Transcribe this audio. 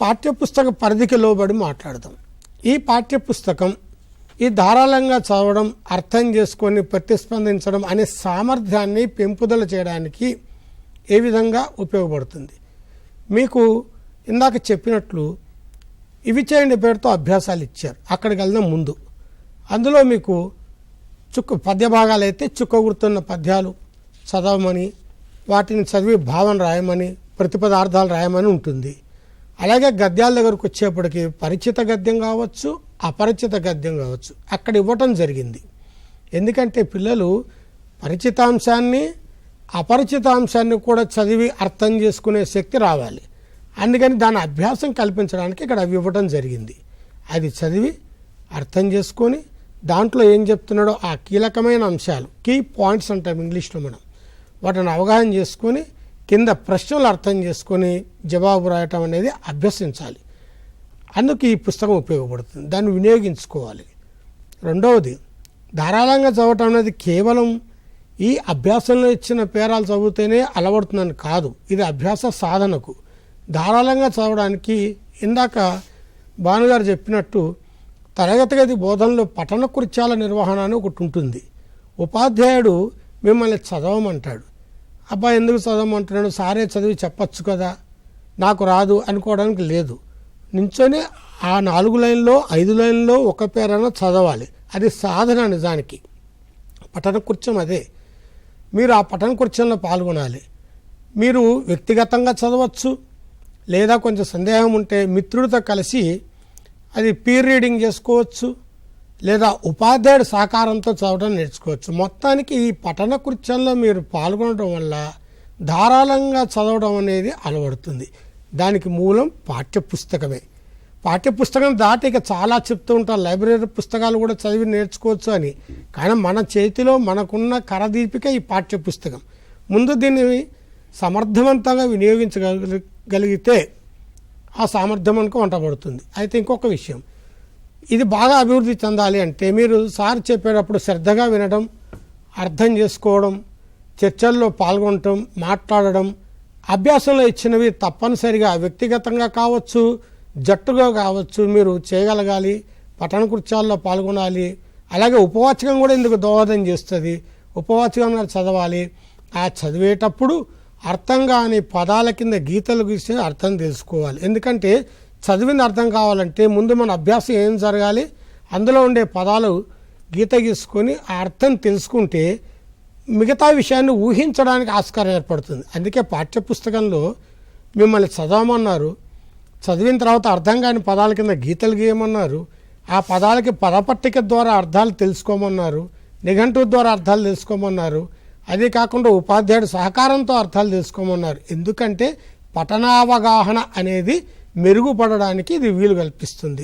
పాఠ్యపుస్తక పరిధికి లోబడి మాట్లాడదాం. ఈ పాఠ్యపుస్తకం ఈ ధారాళంగా చదవడం, అర్థం చేసుకొని ప్రతిస్పందించడం అనే సామర్థ్యాన్ని పెంపుదల చేయడానికి ఏ విధంగా ఉపయోగపడుతుంది? మీకు ఇందాక చెప్పినట్లు ఇవి చేయండి పేరుతో అభ్యాసాలు ఇచ్చారు. అక్కడికి వెళ్దాం ముందు. అందులో మీకు పద్య భాగాలు అయితే చుక్క గుర్తున్న పద్యాలు చదవమని, వాటిని చదివి భావన రాయమని, ప్రతిపదార్థాలు రాయమని ఉంటుంది. అలాగే గద్యాల దగ్గరకు వచ్చేప్పటికి పరిచిత గద్యం కావచ్చు, అపరిచిత గద్యం కావచ్చు, అక్కడ ఇవ్వటం జరిగింది. ఎందుకంటే పిల్లలు పరిచితాంశాన్ని అపరిచితాంశాన్ని కూడా చదివి అర్థం చేసుకునే శక్తి రావాలి. అందుకని దాని అభ్యాసం కల్పించడానికి ఇక్కడ అవి ఇవ్వటం జరిగింది. అది చదివి అర్థం చేసుకొని దాంట్లో ఏం చెప్తున్నాడో ఆ కీలకమైన అంశాలు, కీ పాయింట్స్ అంటాం ఇంగ్లీష్లో మనం, వాటిని అవగాహన చేసుకొని కింద ప్రశ్నలు అర్థం చేసుకొని జవాబు రాయటం అనేది అభ్యసించాలి. అందుకు ఈ పుస్తకం ఉపయోగపడుతుంది. దాన్ని వినియోగించుకోవాలి. రెండవది, ధారాళంగా చదవటం అనేది కేవలం ఈ అభ్యాసంలో ఇచ్చిన పేరాలు చదివితేనే అలవడుతుందని కాదు. ఇది అభ్యాస సాధనకు ధారాళంగా చదవడానికి ఇందాక భానుగారు చెప్పినట్టు తరగతి గది బోధనలో పఠన కృత్యాల నిర్వహణ అని ఒకటి ఉంటుంది. ఉపాధ్యాయుడు మిమ్మల్ని చదవమంటాడు. అబ్బాయి ఎందుకు చదవమంటున్నాడు? సారే చదివి చెప్పచ్చు కదా, నాకు రాదు అనుకోవడానికి లేదు. నించొని ఆ 4 లైన్లో 5 లైన్లో ఒక పేరైనా చదవాలి. అది సాధన. నిజానికి పఠన కృత్యం అదే. మీరు ఆ పఠన కృత్యంలో పాల్గొనాలి. మీరు వ్యక్తిగతంగా చదవచ్చు, లేదా కొంచెం సందేహం ఉంటే మిత్రుడితో కలిసి అది పీర్ రీడింగ్ చేసుకోవచ్చు, లేదా ఉపాధ్యాయుడి సహకారంతో చదవడం నేర్చుకోవచ్చు. మొత్తానికి ఈ పఠన కృత్యంలో మీరు పాల్గొనడం వల్ల ధారాళంగా చదవడం అనేది అలవడుతుంది. దానికి మూలం పాఠ్యపుస్తకమే. పాఠ్యపుస్తకం దాటి ఇక చాలా చెప్తూ ఉంటారు, లైబ్రరీ పుస్తకాలు కూడా చదివి నేర్చుకోవచ్చు అని. కానీ మన చేతిలో మనకున్న కరదీపిక ఈ పాఠ్యపుస్తకం. ముందు దీన్ని సమర్థవంతంగా వినియోగించగలిగితే ఆ సామర్థ్యం మనకు వంటబడుతుంది. అయితే ఇంకొక విషయం, ఇది బాగా అభివృద్ధి చెందాలి అంటే మీరు సార్ చెప్పేటప్పుడు శ్రద్ధగా వినడం, అర్థం చేసుకోవడం, చర్చల్లో పాల్గొనటం, మాట్లాడడం, అభ్యాసంలో ఇచ్చినవి తప్పనిసరిగా వ్యక్తిగతంగా కావచ్చు, జట్టుగా కావచ్చు మీరు చేయగలగాలి. పఠన కృత్యాల్లో పాల్గొనాలి. అలాగే ఉపవాచకం కూడా ఇందుకు దోహదం చేస్తుంది. ఉపవాచకంగా చదవాలి. ఆ చదివేటప్పుడు అర్థం కాని పదాల కింద గీతలు గీసి అర్థం తెలుసుకోవాలి. ఎందుకంటే చదివిన అర్థం కావాలంటే ముందు మన అభ్యాసం ఏం జరగాలి, అందులో ఉండే పదాలు గీత గీసుకొని ఆ అర్థం తెలుసుకుంటే మిగతా విషయాన్ని ఊహించడానికి ఆస్కారం ఏర్పడుతుంది. అందుకే పాఠ్యపుస్తకంలో మిమ్మల్ని చదవమన్నారు, చదివిన తర్వాత అర్థం కాని పదాల కింద గీతలు గీయమన్నారు, ఆ పదాలకి పదపట్టిక ద్వారా అర్థాలు తెలుసుకోమన్నారు, నిఘంటువు ద్వారా అర్థాలు తెలుసుకోమన్నారు. అదే కాకుండా ఉపాధ్యాయుడు సహకారంతో అర్థాలు తెలుసుకోమన్నారు. ఎందుకంటే పఠనావగాహన అనేది మెరుగుపడడానికి ఇది వీలు కల్పిస్తుంది.